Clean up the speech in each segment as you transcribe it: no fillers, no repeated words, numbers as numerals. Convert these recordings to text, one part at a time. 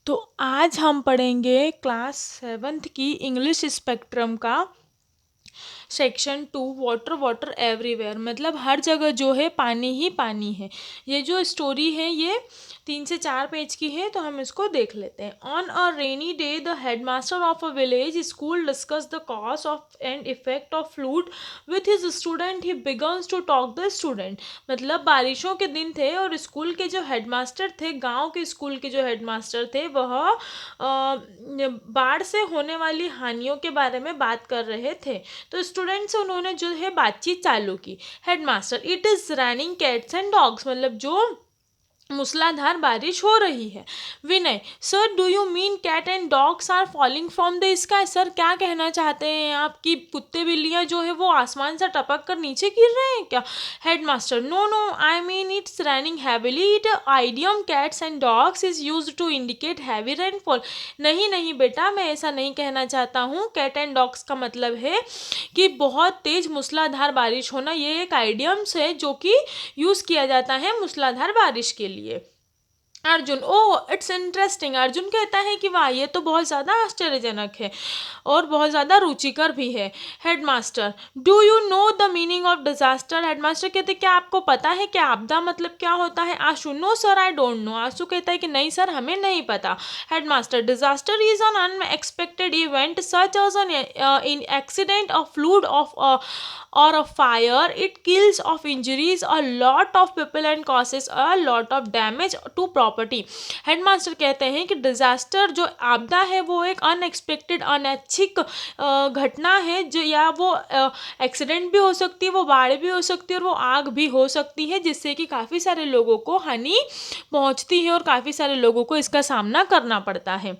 तो आज हम पढ़ेंगे क्लास 7th की इंग्लिश स्पेक्ट्रम का सेक्शन 2 वाटर वाटर एवरीवेयर। मतलब हर जगह जो है पानी ही पानी है। ये जो स्टोरी है ये 3 से 4 पेज की है, तो हम इसको देख लेते हैं। On a rainy day the headmaster of a village school discuss the cause of and effect of flood with his student. He begins to talk the student. मतलब बारिशों के दिन थे और स्कूल के जो हेडमास्टर थे, गांव के स्कूल के जो हेडमास्टर थे, वह बाढ़ से होने वाली हानियों के बारे में बात कर रहे थे। तो स्टूडेंट से उन्होंने जो है बातचीत चालू की। Headmaster, it is raining cats and dogs. मतलब जो मूसलाधार बारिश हो रही है। Vinay, sir do you mean cat and dogs are falling from the sky. Sir क्या कहना चाहते हैं आप कि कुत्ते बिल्लियाँ जो है वो आसमान से टपक कर नीचे गिर रहे हैं क्या। Headmaster, no no, I mean it's raining heavily. It idiom cats and dogs is used to indicate heavy rainfall. नहीं नहीं बेटा, मैं ऐसा नहीं कहना चाहता हूँ। कैट एंड डॉग्स का मतलब है कि बहुत तेज मूसलाधार बारिश होना। ये एक आइडियम्स है जो कि यूज़ किया जाता है मूसलाधार बारिश के लिए। Arjun, oh it's interesting. Arjun कहता है कि वाह, ये तो बहुत ज़्यादा आश्चर्यजनक है और बहुत ज़्यादा रुचिकर भी है। Headmaster, do you know the meaning of disaster. Headmaster कहते क्या आपको पता है कि आपदा मतलब क्या होता है। Ashu, no sir I don't know. Ashu कहता है कि नहीं सर, हमें नहीं पता। Headmaster, disaster is an unexpected event such as an in accident of flood of or a fire. It kills of injuries a lot of people and causes a lot of damage to property. Headmaster कहते हैं कि disaster जो आपदा है वो एक unexpected अनैच्छिक घटना है, जो या वो एक्सीडेंट भी हो सकती है, वो बाढ़ भी हो सकती है और वो आग भी हो सकती है, जिससे कि काफ़ी सारे लोगों को हानि पहुंचती है और काफ़ी सारे लोगों को इसका सामना करना पड़ता है।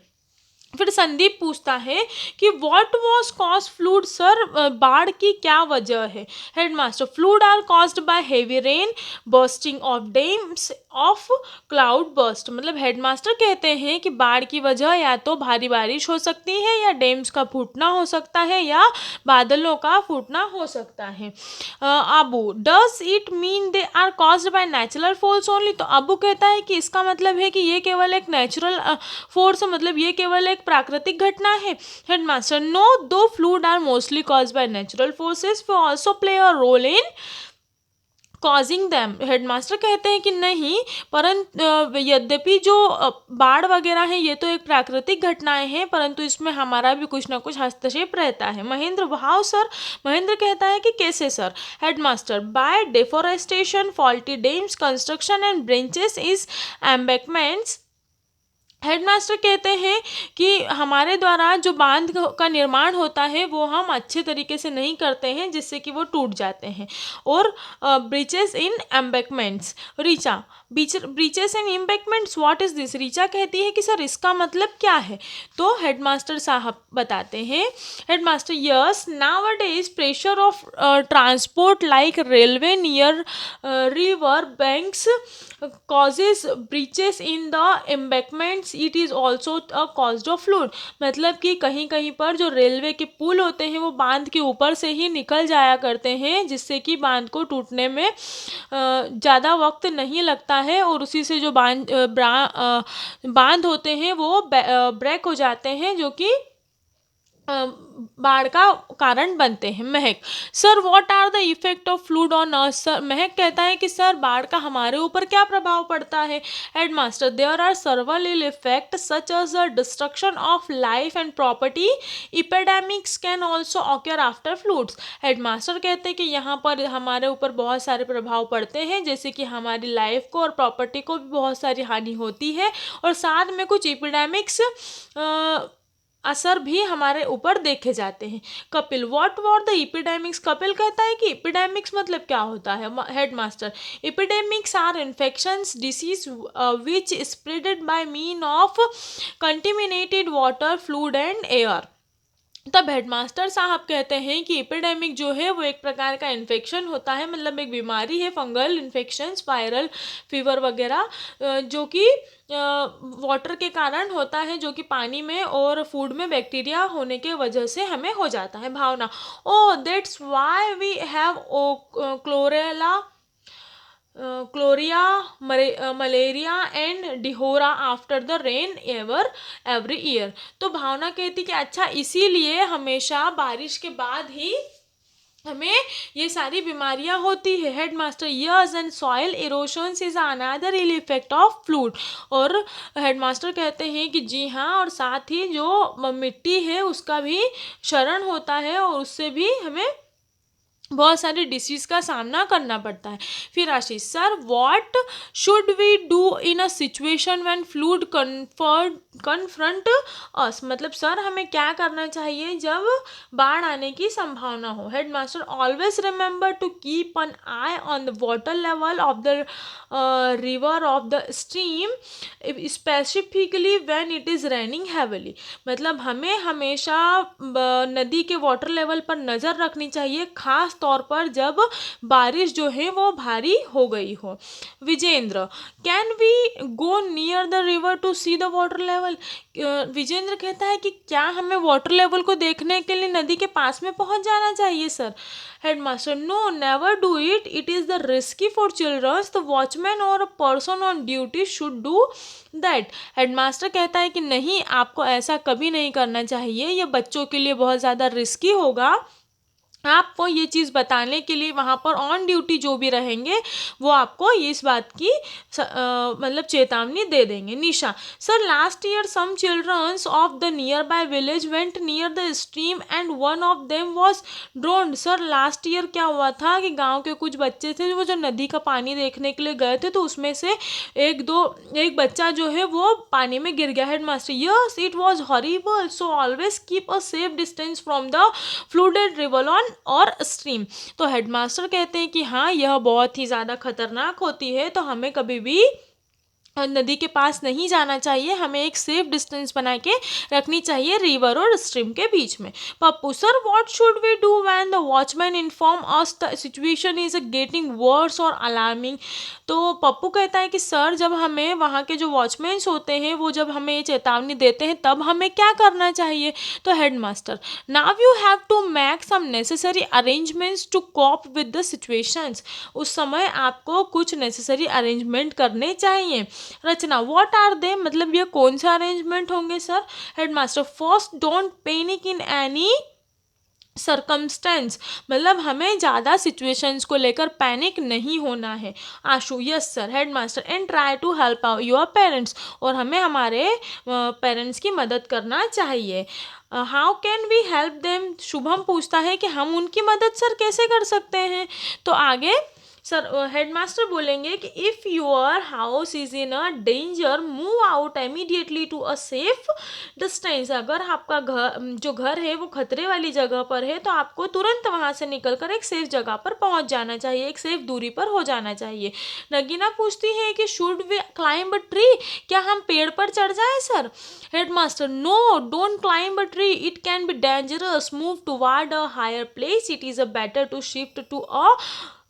फिर संदीप पूछता है कि what was cause flood. Sir बाढ़ की क्या वजह है। Headmaster, flood are caused by heavy rain, bursting of dams of cloud burst. मतलब हेडमास्टर कहते हैं कि बाढ़ की वजह या तो भारी बारिश हो सकती है, या डैम्स का फूटना हो सकता है, या बादलों का फूटना हो सकता है। Abu, does it mean they are caused by natural force only. तो अबू कहता है कि इसका मतलब है कि ये केवल एक नेचुरल फोर्स, मतलब ये केवल एक प्राकृतिक घटना है। Headmaster, no, though flood are mostly cause by natural forces we also play a role in causing them. Headmaster कहते हैं कि नहीं, परंतु यद्यपि जो बाढ़ वगैरह है ये तो एक प्राकृतिक घटनाएं हैं, परंतु इसमें हमारा भी कुछ ना कुछ हस्तक्षेप रहता है। महेंद्र, वाह सर। महेंद्र कहता है कि कैसे sir. Headmaster, by deforestation, faulty dams, construction and breaches is embankments. Headmaster कहते हैं कि हमारे द्वारा जो बांध का निर्माण होता है वो हम अच्छे तरीके से नहीं करते हैं, जिससे कि वो टूट जाते हैं। और breaches in embankments. Richa, breaches in embankments, what is this. Richa कहती है कि सर इसका मतलब क्या है। तो हेडमास्टर साहब बताते हैं। Headmaster, yes, nowadays pressure of transport like railway near river banks causes breaches in the embankments. It is also a cause of flood. मतलब कि कहीं कहीं पर जो रेलवे के पुल होते हैं वो बांध के ऊपर से ही निकल जाया करते हैं, जिससे कि बांध को टूटने में ज़्यादा वक्त नहीं लगता है और उसी से जो बांध होते हैं वो ब्रेक हो जाते हैं, जो कि बाढ़ का कारण बनते हैं। Mahak, sir what are the effect of flood on us. Sir, Mahak कहता है कि सर बाढ़ का हमारे ऊपर क्या प्रभाव पड़ता है। Headmaster, there are several ill effect such as the destruction of life and property. Epidemics can also occur after floods. Headmaster कहते हैं कि यहाँ पर हमारे ऊपर बहुत सारे प्रभाव पड़ते हैं, जैसे कि हमारी लाइफ को और प्रॉपर्टी को भी बहुत सारी हानि होती है, और साथ में कुछ इपिडेमिक्स असर भी हमारे ऊपर देखे जाते हैं। Kapil, what were the epidemics. Kapil कहता है कि इपिडेमिक्स मतलब क्या होता है। Headmaster, epidemics are infections disease which spreaded by mean of contaminated water, flood and air. तब हेडमास्टर साहब कहते हैं कि एपिडेमिक जो है वो एक प्रकार का इन्फेक्शन होता है, मतलब एक बीमारी है, फंगल इन्फेक्शन, वायरल फीवर वगैरह, जो कि वाटर के कारण होता है, जो कि पानी में और फूड में बैक्टीरिया होने के वजह से हमें हो जाता है। Bhavna, oh that's why we have cholera cholera, malaria and diarrhoea after the rain every year. तो भावना कहती कि अच्छा इसीलिए हमेशा बारिश के बाद ही हमें ये सारी बीमारियां होती है। Headmaster, yes, and soil erosions is another ill effect of flood. और हेडमास्टर कहते हैं कि जी हाँ, और साथ ही जो मिट्टी है उसका भी क्षरण होता है और उससे भी हमें बहुत सारी डिसीज का सामना करना पड़ता है। फिर Ashish sir, what should we do in a situation when flood confront us. मतलब सर हमें क्या करना चाहिए जब बाढ़ आने की संभावना हो। Headmaster, always remember to keep an eye on the water level of the river of the stream specifically when it is raining heavily. मतलब हमें हमेशा नदी के वाटर लेवल पर नज़र रखनी चाहिए, खास तौर पर जब बारिश जो है वो भारी हो गई हो। Vijendra, can we go near the river to see the water level. Vijendra कहता है कि क्या हमें वाटर लेवल को देखने के लिए नदी के पास में पहुंच जाना चाहिए sir. Headmaster, no, never do it, it is the risky for childrens, the watchman और a person on duty should do that. Headmaster कहता है कि नहीं, आपको ऐसा कभी नहीं करना चाहिए, ये बच्चों के लिए बहुत ज़्यादा रिस्की होगा। आपको ये चीज़ बताने के लिए वहाँ पर ऑन ड्यूटी जो भी रहेंगे वो आपको इस बात की मतलब चेतावनी दे देंगे। Nisha, sir last year some childrens of the nearby village went near the stream and one of them was drowned. Sir last year क्या हुआ था कि गांव के कुछ बच्चे थे वो जो नदी का पानी देखने के लिए गए थे, तो उसमें से एक बच्चा जो है वो पानी में गिर गया। Headmaster, yes, it was horrible, so always keep a safe distance from the flooded river on और स्ट्रीम। तो हेडमास्टर कहते हैं कि हाँ, यह बहुत ही ज़्यादा खतरनाक होती है, तो हमें कभी भी नदी के पास नहीं जाना चाहिए, हमें एक सेफ डिस्टेंस बना के रखनी चाहिए रिवर और स्ट्रीम के बीच में। Pappu, sir what should we do when the watchman inform us the situation is getting worse or alarming. तो पप्पू कहता है कि सर जब हमें वहाँ के जो वॉचमैन्स होते हैं वो जब हमें ये चेतावनी देते हैं तब हमें क्या करना चाहिए। तो headmaster, now you have to make some necessary arrangements to cope with the situations. उस समय आपको कुछ नेसेसरी अरेंजमेंट करने चाहिए। रचना, व्हाट आर दे, मतलब ये कौन से अरेंजमेंट होंगे sir. Headmaster, first don't panic in any circumstance, मतलब हमें ज़्यादा सिचुएशंस को लेकर पैनिक नहीं होना है। Ashu, yes sir. Headmaster, and try to help your parents, और हमें हमारे पेरेंट्स की मदद करना चाहिए। How can we help them. Shubham पूछता है कि हम उनकी मदद सर कैसे कर सकते हैं। तो आगे सर हेडमास्टर बोलेंगे कि if your house is in a danger move out immediately to a safe distance. अगर आपका जो घर है वो खतरे वाली जगह पर है तो आपको तुरंत वहाँ से निकलकर एक सेफ जगह पर पहुँच जाना चाहिए, एक सेफ दूरी पर हो जाना चाहिए। नगीना पूछती है कि should we climb a tree, क्या हम पेड़ पर चढ़ जाएं sir. Headmaster, no, don't climb a tree, it can be dangerous, move toward a higher place, it is a better to shift to a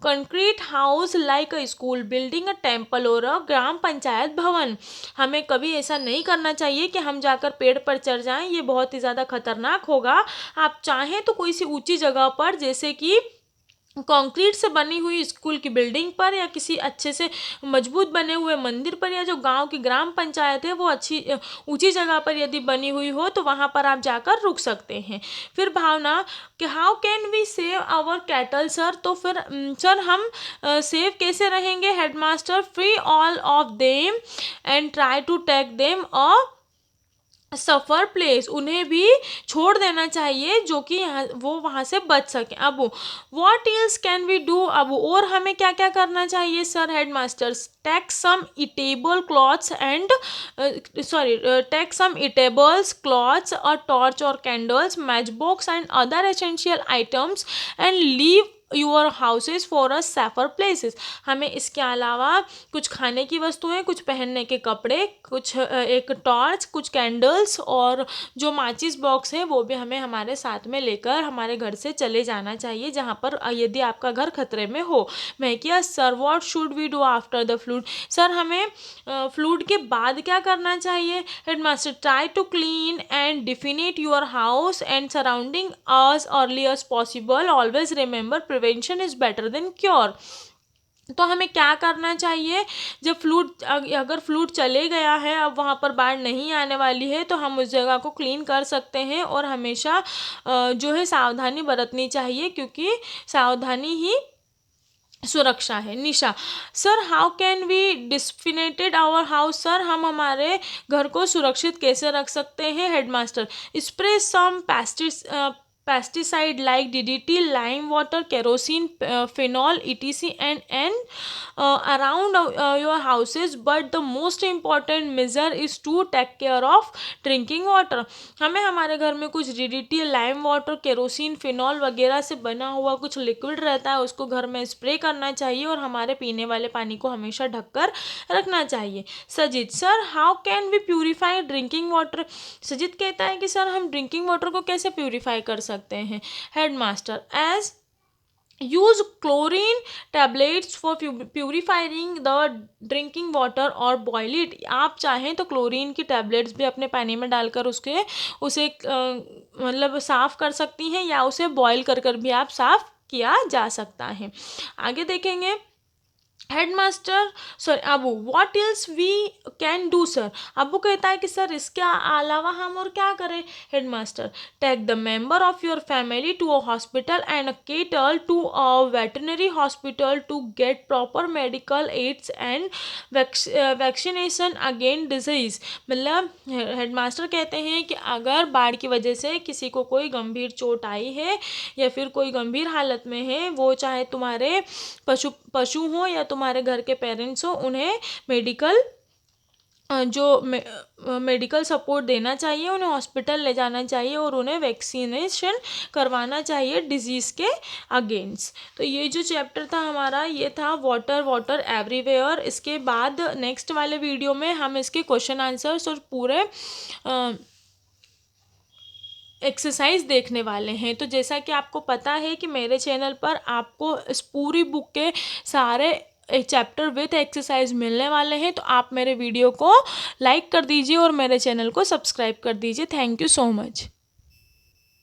concrete house like a school building, a temple or a ग्राम पंचायत भवन। हमें कभी ऐसा नहीं करना चाहिए कि हम जाकर पेड़ पर चढ़ जाएं, ये बहुत ही ज़्यादा खतरनाक होगा। आप चाहें तो कोई सी ऊंची जगह पर, जैसे कि कंक्रीट से बनी हुई स्कूल की बिल्डिंग पर, या किसी अच्छे से मजबूत बने हुए मंदिर पर, या जो गांव की ग्राम पंचायत है वो अच्छी ऊंची जगह पर यदि बनी हुई हो तो वहां पर आप जाकर रुक सकते हैं। फिर भावना कि how can we save our cattle sir. तो फिर सर हम सेव कैसे रहेंगे। Headmaster, free all of them and try to take them a safer place, उन्हें भी छोड़ देना चाहिए जो कि यहाँ वो वहाँ से बच सकें। अब what else can we do, अब और हमें क्या क्या करना चाहिए sir. Headmasters, take some eatable clothes and take some eatables clothes, a torch और candles, matchbox and other essential items and leave your houses for a safer places. हमें इसके अलावा कुछ खाने की वस्तुएं, कुछ पहनने के कपड़े, कुछ एक टॉर्च, कुछ कैंडल्स और जो माचिस बॉक्स है वो भी हमें हमारे साथ में लेकर हमारे घर से चले जाना चाहिए जहाँ पर यदि आपका घर खतरे में हो। मैं किया sir, what should we do after the flood. Sir हमें फ्लूड के बाद क्या करना चाहिए। Headmaster, try to clean and definite your house and surrounding as early as possible, always remember prevention is better than cure। तो हमें क्या करना चाहिए, जब अगर फ्लूड चले गया है, अब वहाँ पर बाढ़ नहीं आने वाली है, तो हम उस जगह को क्लीन कर सकते हैं और हमेशा जो है सावधानी बरतनी चाहिए, क्योंकि सावधानी ही सुरक्षा है। Nisha, sir how can we disinfected our house, sir हम हमारे घर को सुरक्षित कैसे रख सकते हैं। Headmaster, spray some pesticide like DDT, lime water, kerosene, phenol, etc. and around your houses, but the most important measure is to take care of drinking water. हमें हमारे घर में कुछ DDT, lime water, kerosene, phenol वगैरह से बना हुआ कुछ लिक्विड रहता है, उसको घर में स्प्रे करना चाहिए और हमारे पीने वाले पानी को हमेशा ढककर रखना चाहिए। Sajit, sir how can we purify drinking water. Sajit कहता है कि सर हम ड्रिंकिंग वाटर को कैसे प्यूरिफाई कर सकते हैं। Headmaster, as use chlorine tablets for purifying the drinking water or boil it. आप चाहें तो क्लोरीन की टैबलेट्स भी अपने पानी में डालकर उसे मतलब साफ़ कर सकती हैं, या उसे बॉयल कर भी आप साफ़ किया जा सकता है। आगे देखेंगे। Headmaster, sorry Abu, what else we can do sir. Abu कहता है कि सर इसके अलावा हम और क्या करें। Headmaster, take the member of your family to a hospital and cattle to a veterinary hospital to get proper medical aids and vaccination against disease. मतलब हेडमास्टर कहते हैं कि अगर बाढ़ की वजह से किसी को कोई गंभीर चोट आई है या फिर कोई गंभीर हालत में है, वो चाहे तुम्हारे पशु हो या तुम्हारे घर के पेरेंट्स हो, उन्हें मेडिकल सपोर्ट देना चाहिए, उन्हें हॉस्पिटल ले जाना चाहिए और उन्हें वैक्सीनेशन करवाना चाहिए डिजीज़ के अगेंस्ट। तो ये जो चैप्टर था हमारा, ये था वाटर एवरीवेयर। इसके बाद नेक्स्ट वाले वीडियो में हम इसके क्वेश्चन आंसर्स और पूरे एक्सरसाइज देखने वाले हैं। तो जैसा कि आपको पता है कि मेरे चैनल पर आपको इस पूरी बुक के सारे चैप्टर विथ एक्सरसाइज मिलने वाले हैं, तो आप मेरे वीडियो को लाइक कर दीजिए और मेरे चैनल को सब्सक्राइब कर दीजिए। Thank you so much.